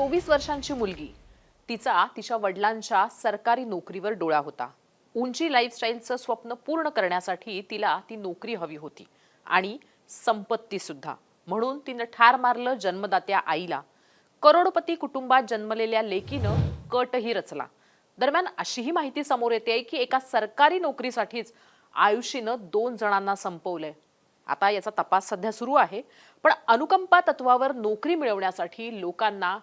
24 वर्षांची मुलगी तिच्या वडिलांच्या सरकारी नोकरीवर डोळा होता। उंची लाईफस्टाईलचं स्वप्न पूर्ण करण्यासाठी तिला ती नोकरी हवी होती आणि संपत्ती सुद्धा। म्हणून तिने ठार मारलं जन्मदात्या आईला। करोडपती कुटुंबात जन्मलेल्या लेकीनं कटही रचला। दरम्यान अशीही माहिती समोर येते की एका सरकारी नोकरीसाठीच आयुषीनं 2 जणांना संपवलंय। आता याचा तपास सध्या सुरू आहे, पण अनुकंपा तत्वावर नोकरी मिळवण्यासाठी लोकांना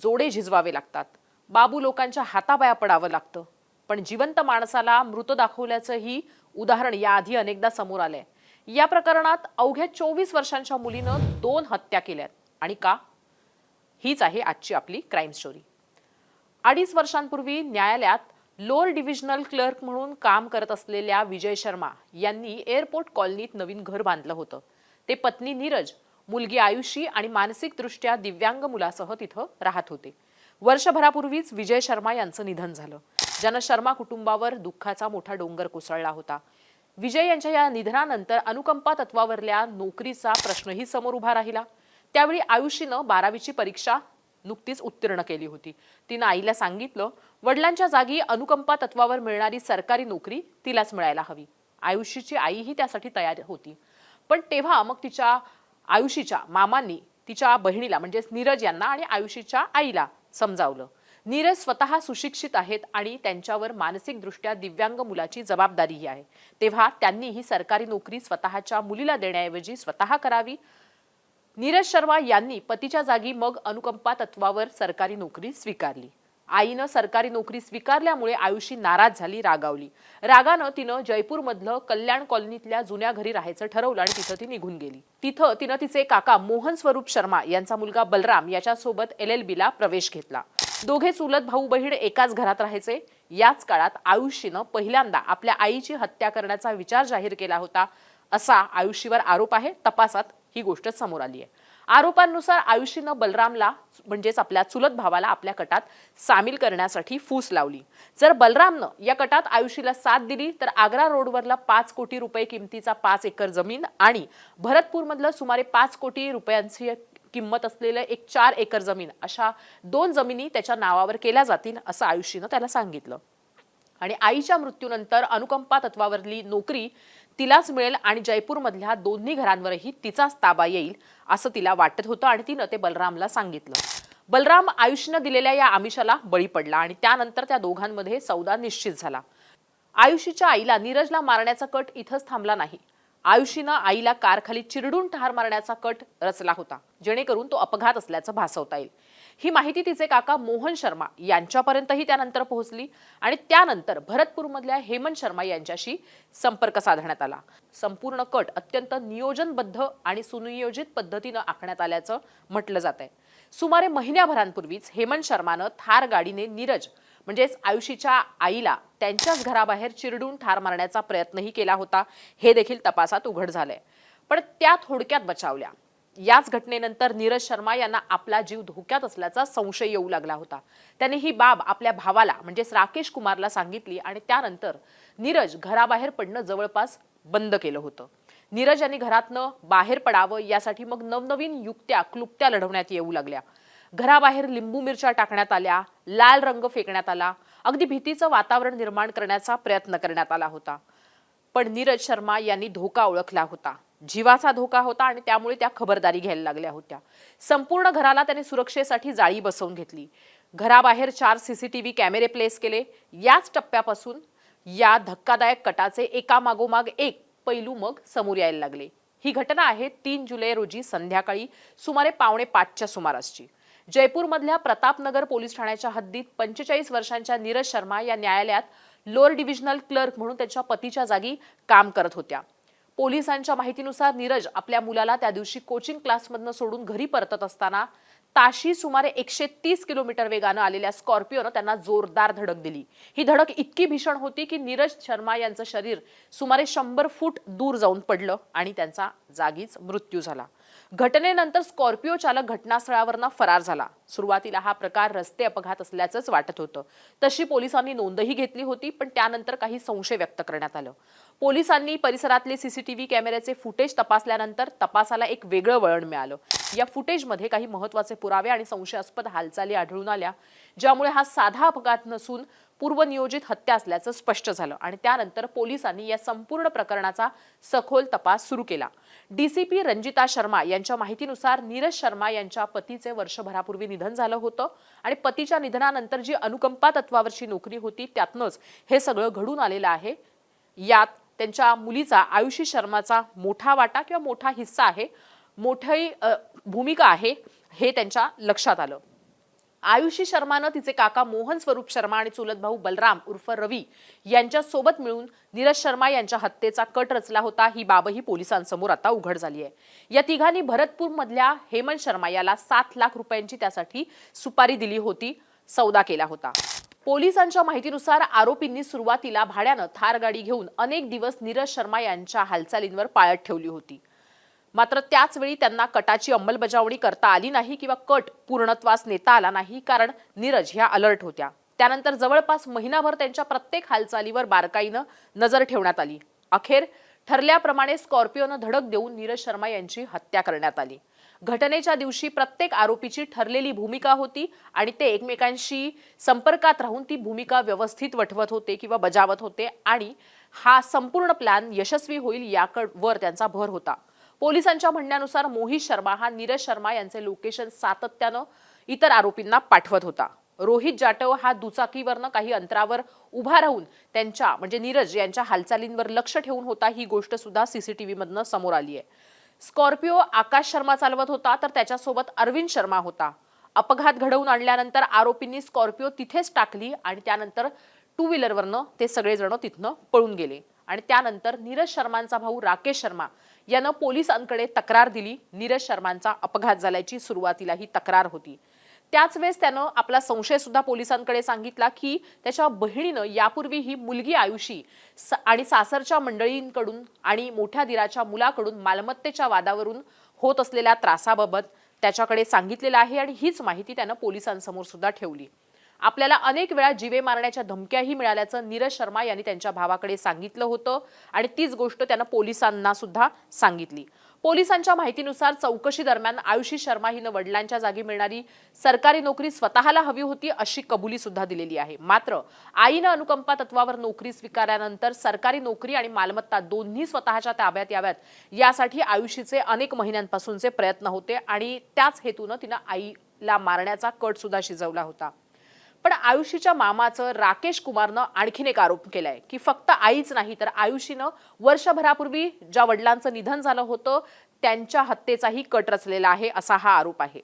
जोडे झिजवावे लागतात। बाबू लोकांच्या हातापाया पडावं लागतं। पण जिवंत माणसाला मृत दाखवल्याचं ही उदाहरण याआधी अनेकदा समोर आलंय। या प्रकरणात अवघ्या 24 वर्षांच्या मुलीनं 2 हत्या केल्यात। आणि का? हीच आहे आजची आपली क्राईम स्टोरी। 2.5 वर्षांपूर्वी न्यायालयात लोअर डिव्हिजनल क्लर्क म्हणून काम करत असलेल्या विजय शर्मा यांनी एअरपोर्ट कॉलनीत नवीन घर बांधलं होतं। ते पत्नी नीरज, मुलगी आयुषी आणि मानसिकदृष्ट्या दिव्यांग मुलासह तिथं राहत होते। वर्षभरापूर्वीच विजय शर्मा यांचं निधन झालं, ज्यानं शर्मा कुटुंबावर दुःखाचा मोठा डोंगर कोसळला होता। विजय यांच्या या निधनानंतर अनुकंपा तत्वावरल्या नोकरीचा प्रश्नही समोर उभा राहिला। त्यावेळी आयुषीनं 12वीची परीक्षा नुकतीच उत्तीर्ण केली होती। तिनं आईला सांगितलं, वडिलांच्या जागी अनुकंपा तत्वावर मिळणारी सरकारी नोकरी तिलाच मिळायला हवी। आयुषीची आईही त्यासाठी तयार होती। पण तेव्हा मग तिच्या आयुषीच्या मामांनी तिच्या बहिणीला म्हणजेच नीरज यांना आणि आयुषीच्या आईला समजावलं। नीरज स्वतः सुशिक्षित आहेत आणि त्यांच्यावर मानसिकदृष्ट्या दिव्यांग मुलाची जबाबदारीही आहे। तेव्हा त्यांनी ही सरकारी नोकरी स्वतःच्या मुलीला देण्याऐवजी स्वतः करावी। नीरज शर्मा यांनी पतीच्या जागी मग अनुकंपा तत्वावर सरकारी नोकरी स्वीकारली। आईनं सरकारी नोकरी स्वीकारल्यामुळे आयुषी नाराज झाली, रागावली। रागानं तिनं जयपूरमधलं कल्याण कॉलनीतल्या जुन्या घरी राहायचं ठरवलं आणि तिथं ती निघून गेली। तिथं तिनं तिचे काका मोहन स्वरूप शर्मा यांचा मुलगा बलराम याच्यासोबत LLB ला प्रवेश घेतला। दोघे चुलत भाऊ बहीण एकाच घरात राहायचे। याच काळात आयुषीनं पहिल्यांदा आपल्या आईची हत्या करण्याचा विचार जाहीर केला होता, असा आयुषीवर आरोप आहे। तपासात ही गोष्ट समोर आली आहे। आरोपांनुसार आयुषीनं बलरामला म्हणजेच आपल्या चुलत भावाला आपल्या कटात सामील करण्यासाठी फूस लावली। जर बलरामनं या कटात आयुषीला साथ दिली तर आग्रा रोडवरला 5 कोटी रुपये किमतीचा 5 एकर जमीन आणि भरतपूरमधलं सुमारे 5 कोटी रुपयांची किंमत असलेलं एक 4 एकर जमीन अशा 2 जमिनी त्याच्या नावावर केल्या जातील, असं आयुषीनं त्याला सांगितलं। आणि आईच्या मृत्यूनंतर अनुकंपा तत्वावरली नोकरी तिलाच मिळेल आणि जयपूरमधल्या दोन्ही घरांवरही तिचाच ताबा येईल, असं तिला वाटत होतं आणि तिनं ते बलरामला सांगितलं। बलराम आयुषीनं दिलेल्या या आमिषाला बळी पडला आणि त्यानंतर त्या दोघांमध्ये सौदा निश्चित झाला। आयुषीच्या आईला नीरजला मारण्याचा कट इथंच थांबला नाही। आयुषीनं आईला कारखाली चिरडून ठार मारण्याचा कट रचला होता, जेणेकरून तो अपघात असल्याचं भासवता येईल। ही माहिती तिचे काका मोहन शर्मा यांच्यापर्यंतही त्यानंतर पोहोचली आणि त्यानंतर भरतपूरमधल्या हेमंत शर्मा यांच्याशी संपर्क साधण्यात आला। संपूर्ण कट अत्यंत नियोजनबद्ध आणि सुनियोजित पद्धतीनं आखण्यात आल्याचं म्हटलं जातंय। सुमारे महिन्याभरांपूर्वीच हेमंत शर्मानं थार गाडीने नीरज म्हणजेच आयुषीच्या आईला त्यांच्याच घराबाहेर चिरडून ठार मारण्याचा प्रयत्नही केला होता, हे देखील तपासात उघड झालंय। पण त्या थोडक्यात बचावल्या। याच घटनेनंतर नीरज शर्मा यांना आपला जीव धोक्यात असल्याचा संशय येऊ लागला होता। त्याने ही बाब आपल्या भावाला म्हणजेच राकेश कुमारला सांगितली आणि त्यानंतर नीरज घराबाहेर पडणं जवळपास बंद केलं होतं। नीरज यांनी घरातनं बाहेर पडावं यासाठी मग नवनवीन युक्त्या क्लुप्त्या लढवण्यात येऊ लागल्या। घराबाहेर लिंबू मिरच्या टाकण्यात आल्या, लाल रंग फेकण्यात आला, अगदी भीतीचं वातावरण निर्माण करण्याचा प्रयत्न करण्यात आला होता। पण नीरज शर्मा यांनी धोका ओळखला होता, जीवाचा धोका होता आणि त्यामुळे त्या खबरदारी घ्यायला लागल्या होत्या। संपूर्ण घराला त्याने सुरक्षेसाठी जाळी बसवून घेतली। घराबाहेर 4 CCTV कॅमेरे प्लेस केले। याच टप्प्यापासून या धक्कादायक कटाचे एकामागोमाग एक पैलू मग समोर यायला लागले। ही घटना आहे 3 जुलै रोजी संध्याकाळी सुमारे 4:45च्या सुमारासची। जयपूरमधल्या प्रतापनगर पोलीस ठाण्याच्या हद्दीत 45 वर्षांच्या नीरज शर्मा या न्यायालयात लोअर डिव्हिजनल क्लर्क म्हणून त्याच्या पतीच्या जागी काम करत होत्या। पोलिसांच्या माहितीनुसार नीरज आपल्या मुलाला त्या दिवशी कोचिंग क्लासमधनं सोडून घरी परतत असताना ताशी सुमारे 130 किलोमीटर वेगानं आलेल्या स्कॉर्पिओनं त्यांना जोरदार धडक दिली। ही धडक इतकी भीषण होती की नीरज शर्मा यांचं शरीर सुमारे 100 फूट दूर जाऊन पडलं आणि त्यांचा जागीच मृत्यू झाला। घटनेनंतर स्कॉर्पिओ चालक घटनास्थळावरनं फरार झाला। सुरुवातीला हा प्रकार रस्ते अपघात असल्याचंच वाटत होतं। तशी पोलिसांनी नोंदही घेतली होती, पण त्यानंतर काही संशय व्यक्त करण्यात आलं। पोलिसांनी परिसरातले सीसीटीव्ही कॅमेऱ्याचे फुटेज तपासल्यानंतर तपासाला एक वेगळं वळण मिळालं। या फुटेजमध्ये काही महत्त्वाचे पुरावे आणि संशयास्पद हालचाली आढळून आल्या, ज्यामुळे हा साधा अपघात नसून पूर्वनियोजित हत्या असल्याचं स्पष्ट झालं आणि त्यानंतर पोलिसांनी या संपूर्ण प्रकरणाचा सखोल तपास सुरू केला। डीसीपी रंजिता शर्मा यांच्या माहितीनुसार नीरज शर्मा यांच्या पतीचे वर्षभरापूर्वी निधन झालं होतं आणि पतीच्या निधनानंतर जी अनुकंपा तत्वावरची नोकरी होती त्यातनंच हे सगळं घडून आलेलं आहे। यात त्यांच्या मुलीचा आयुषी शर्माचा मोठा वाटा किंवा मोठा हिस्सा आहे, मोठी भूमिका आहे हे त्यांच्या लक्षात आलं। आयुषी शर्मानं तिचे काका मोहन स्वरूप शर्मा आणि चुलत भाऊ बलराम उर्फ रवी यांच्या सोबत मिळून नीरज शर्मा यांच्या हत्येचा कट रचला होता। ही बाबही पोलिसांसमोर आता उघड झाली आहे। या तिघांनी भरतपूर मधल्या हेमंत शर्मा याला 7 लाख रुपयांची त्यासाठी सुपारी दिली होती, सौदा केला होता। पोलिसांच्या माहितीनुसार आरोपींनी सुरुवातीला भाड्यानं थार गाडी घेऊन अनेक दिवस नीरज शर्मा यांच्या हालचालींवर पाळत ठेवली होती। मात्र त्याच वेळी त्यांना कटाची अंमलबजावणी करता आली नाही किंवा कट पूर्णत्वास नेता आला नाही, कारण नीरज ह्या अलर्ट होत्या। त्यानंतर जवळपास महिनाभर त्यांच्या प्रत्येक हालचालीवर बारकाईनं नजर ठेवण्यात आली। अखेर ठरल्याप्रमाणे स्कॉर्पिओनं धडक देऊन नीरज शर्मा यांची हत्या करण्यात आली। घटनेच्या दिवशी प्रत्येक आरोपीची ठरलेली भूमिका होती आणि ते एकमेकांशी संपर्कात राहून ती भूमिका व्यवस्थित वठवत होते किंवा बजावत होते आणि हा संपूर्ण प्लॅन यशस्वी होईल यावर त्यांचा भर होता। पोलिसांच्या म्हणण्यानुसार मोहित शर्मा हा नीरज शर्मा यांचे लोकेशन सातत्यानं इतर आरोपींना पाठवत होता। रोहित जाटव हा दुचाकीवरनं काही अंतरावर उभा राहून त्यांच्या म्हणजे नीरज यांच्या हालचालींवर लक्ष ठेवून होता। ही गोष्ट सुद्धा सीसीटीव्ही मधनं समोर आली आहे। स्कॉर्पिओ आकाश शर्मा चालवत होता, तर त्याच्यासोबत अरविंद शर्मा होता। अपघात घडवून आणल्यानंतर आरोपींनी स्कॉर्पिओ तिथेच टाकली आणि त्यानंतर 2 व्हीलरवरनं ते सगळेजण तिथनं पळून गेले आणि त्यानंतर नीरज शर्मांचा भाऊ राकेश शर्मा यानं पोलिसांकडे तक्रार दिली। नीरज शर्मांचा अपघात झाल्याची सुरुवातीला ही तक्रार होती। त्याच वेळेस त्यानं आपला संशय सुद्धा पोलिसांकडे सांगितला की त्याच्या बहिणीनं यापूर्वी ही मुलगी आयुषी आणि सासरच्या मंडळींकडून आणि मोठ्या दिराच्या मुलाकडून मालमत्तेच्या वादावरून होत असलेल्या त्रासाबाबत त्याच्याकडे सांगितलेलं आहे आणि हीच माहिती त्यानं पोलिसांसमोर सुद्धा ठेवली। आपल्याला अनेक वेळा जीवे मारण्याच्या धमक्याही मिळाल्याचं नीरज शर्मा यांनी त्यांच्या भावाकडे सांगितलं होतं आणि तीच गोष्ट त्यानं पोलिसांना सुद्धा सांगितली। पोलिसांच्या माहितीनुसार चौकशी दरम्यान आयुषी शर्मा हिनं वडिलांच्या जागी मिळणारी सरकारी नोकरी स्वतःला हवी होती अशी कबुली सुद्धा दिलेली आहे। मात्र आईनं अनुकंपा तत्वावर नोकरी स्वीकारल्यानंतर सरकारी नोकरी आणि मालमत्ता दोन्ही स्वतःच्या ताब्यात याव्यात यासाठी आयुषीचे अनेक महिन्यांपासूनचे प्रयत्न होते आणि त्याच हेतूनं तिनं आईला मारण्याचा कट सुद्धा शिजवला होता। पण आयुषीच्या मामाचं राकेश कुमारनं आणखीन एक आरोप केलाय की फक्त आईच नाही तर आयुषीनं वर्षभरापूर्वी ज्या वडिलांचं निधन झालं होतं त्यांच्या हत्येचाही कट रचलेला आहे असा हा आरोप आहे।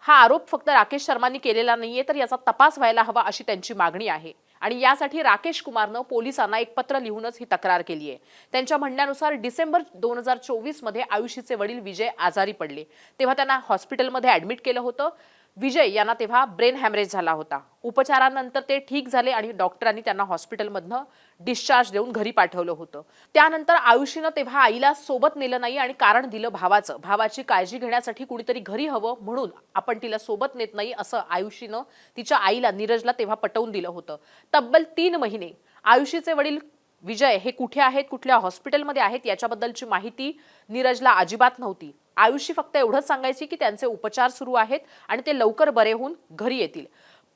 हा आरोप फक्त राकेश शर्मांनी केलेला नाहीये, तर याचा तपास व्हायला हवा अशी त्यांची मागणी आहे आणि यासाठी राकेश कुमारनं पोलिसांना एक पत्र लिहूनच ही तक्रार केली आहे। त्यांच्या म्हणण्यानुसार डिसेंबर 2024 मध्ये आयुषीचे वडील विजय आजारी पडले, तेव्हा त्यांना हॉस्पिटलमध्ये ऍडमिट केलं होतं। विजय यांना तेव्हा ब्रेन हॅमरेज झाला होता। उपचारानंतर ते ठीक झाले आणि डॉक्टरांनी त्यांना हॉस्पिटलमधनं डिस्चार्ज देऊन घरी पाठवलं होतं। त्यानंतर आयुषीनं तेव्हा आईला सोबत नेलं नाही आणि कारण दिलं भावाचं। भावाची काळजी घेण्यासाठी कुणीतरी घरी हवं म्हणून आपण तिला सोबत नेत नाही असं आयुषीनं तिच्या आईला नीरजला तेव्हा पटवून दिलं होतं। तब्बल 3 महिने आयुषीचे वडील विजय हे कुठे आहेत, कुठल्या हॉस्पिटलमध्ये आहेत याच्याबद्दलची माहिती नीरजला अजिबात नव्हती। आयुषी फक्त एवढंच सांगायची की त्यांचे उपचार सुरू आहेत आणि ते लवकर बरे होऊन घरी येतील।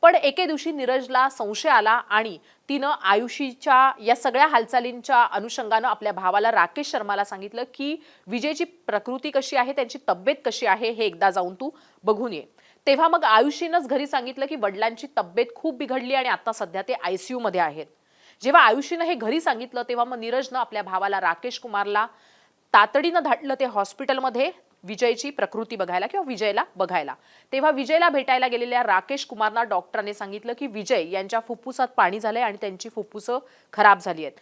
पण एके दिवशी नीरजला संशय आला आणि तिनं आयुषीच्या या सगळ्या हालचालींच्या अनुषंगानं आपल्या भावाला राकेश शर्माला सांगितलं की विजयची प्रकृती कशी आहे, त्यांची तब्येत कशी आहे हे एकदा जाऊन तू बघून ये। तेव्हा मग आयुषीनंच घरी सांगितलं की वडिलांची तब्येत खूप बिघडली आणि आता सध्या ते आयसीयू मध्ये आहेत। जेव्हा आयुषीनं हे घरी सांगितलं तेव्हा मग नीरजनं आपल्या भावाला राकेश कुमारला तातडीनं धाडलं ते हॉस्पिटलमध्ये विजयची प्रकृती बघायला किंवा विजयला बघायला। तेव्हा विजयला भेटायला गेलेल्या राकेश कुमारना डॉक्टरांनी सांगितलं की विजय यांच्या फुफ्फुसात पाणी झालंय आणि त्यांची फुफ्फुसं खराब झाली आहेत,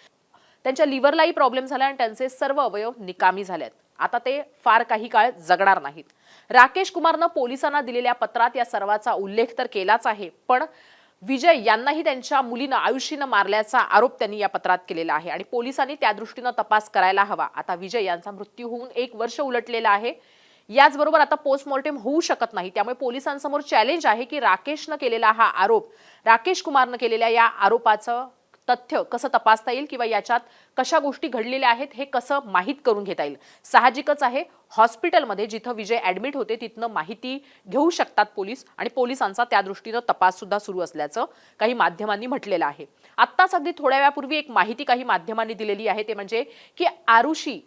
त्यांच्या लिव्हरलाही प्रॉब्लेम झाला आणि त्यांचे सर्व अवयव निकामी झालेत, आता ते फार काही काळ जगणार नाहीत। राकेश कुमारनं पोलिसांना दिलेल्या पत्रात या सर्वाचा उल्लेख तर केलाच आहे, पण विजय यांनाही त्यांच्या मुलीनं आयुषीनं मारल्याचा आरोप त्यांनी या पत्रात केलेला आहे आणि पोलिसांनी त्या दृष्टीनं तपास करायला हवा। आता विजय यांचा मृत्यू होऊन 1 वर्ष उलटलेला आहे। याचबरोबर आता पोस्टमॉर्टेम होऊ शकत नाही, त्यामुळे पोलिसांसमोर चॅलेंज आहे की राकेशनं केलेला हा आरोप, राकेश कुमारनं केलेल्या या आरोपाचं तथ्य कसं तपासता येईल किंवा याच्यात कशा गोष्टी घडलेल्या आहेत हे कसं माहीत करून घेता येईल. साहजिकच आहे, हॉस्पिटलमध्ये जिथं विजय ऍडमिट होते तिथनं माहिती घेऊ शकतात पोलीस आणि पोलिसांचा त्या दृष्टीनं तपास सुद्धा सुरू असल्याचं काही माध्यमांनी म्हटलेलं आहे. आत्ताच अगदी थोड्या वेळापूर्वी एक माहिती काही माध्यमांनी दिलेली आहे, ते म्हणजे की आरुषी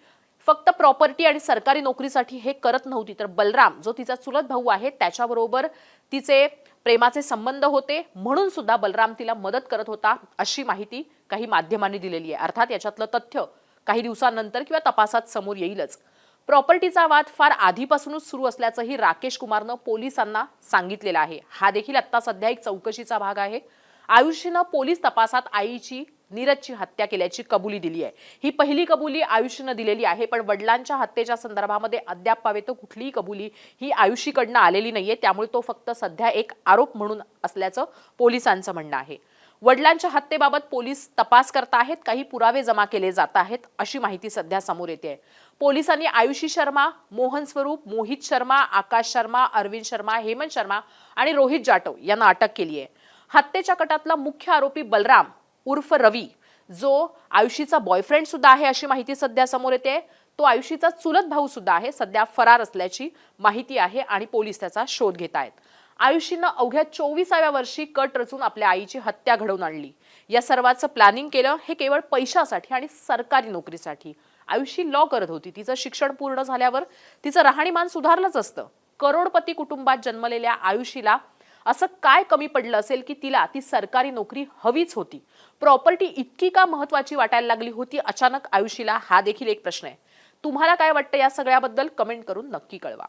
फक्त प्रॉपर्टी आणि सरकारी नोकरीसाठी हे करत नव्हती, तर बलराम जो तिचा चुलत भाऊ आहे त्याच्याबरोबर तिचे प्रेमाचे संबंध होते, म्हणून सुद्धा बलराम तिला मदत करत होता, अशी माहिती काही माध्यमांनी दिलेली आहे. अर्थात याच्यातलं तथ्य काही दिवसांनंतर किंवा तपासात समोर येईलच. प्रॉपर्टीचा वाद फार आधीपासूनच सुरू असल्याचंही राकेश कुमारनं पोलिसांना सांगितलेलं आहे. हा देखील आता सध्या एक चौकशीचा भाग आहे. आयुषीनं पोलीस तपासात आईची नीरजची हत्या केल्याची कबुली दिली आहे. ही पहिली कबुली आयुषीनं दिलेली आहे, पण वडिलांच्या हत्येच्या संदर्भामध्ये अद्याप कुठलीही कबुली ही आयुषीकडनं आलेली नाहीये, त्यामुळे तो फक्त सध्या एक आरोप म्हणून असल्याचं पोलिसांचं म्हणणं आहे. वडिलांच्या हत्येबाबत पोलीस तपास करत आहेत, काही पुरावे जमा केले जात आहेत, अशी माहिती सध्या समोर येते. पोलिसांनी आयुषी शर्मा, मोहन स्वरूप, मोहित शर्मा, आकाश शर्मा, अरविंद शर्मा, हेमंत शर्मा आणि रोहित जाटव यांना अटक केली आहे. हत्येच्या कटातला मुख्य आरोपी बलराम उर्फ रवी, जो आयुषीचा बॉयफ्रेंड सुद्धा आहे अशी माहिती सध्या समोर येते, तो आयुषीचा चुलत भाऊ सुद्धा आहे, सध्या फरार असल्याची माहिती आहे आणि पोलीस त्याचा शोध घेत आहेत. आयुषीनं अवघ्या 24व्या वर्षी कट रचून आपल्या आईची हत्या घडवून आणली. या सर्वाचं प्लॅनिंग केलं हे केवळ पैशासाठी आणि सरकारी नोकरीसाठी. आयुषी लॉ करत होती, तिचं शिक्षण पूर्ण झाल्यावर तिचं राहणीमान सुधारलंच असतं. करोडपती कुटुंबात जन्मलेल्या आयुषीला असं काय कमी पडलं असेल की तिला ती सरकारी नोकरी हवीच होती? प्रॉपर्टी इतकी का महत्वाची वाटायला लागली होती अचानक आयुषीला? हा देखील एक प्रश्न आहे. तुम्हाला काय वाटतं या सगळ्याबद्दल? कमेंट करून नक्की कळवा.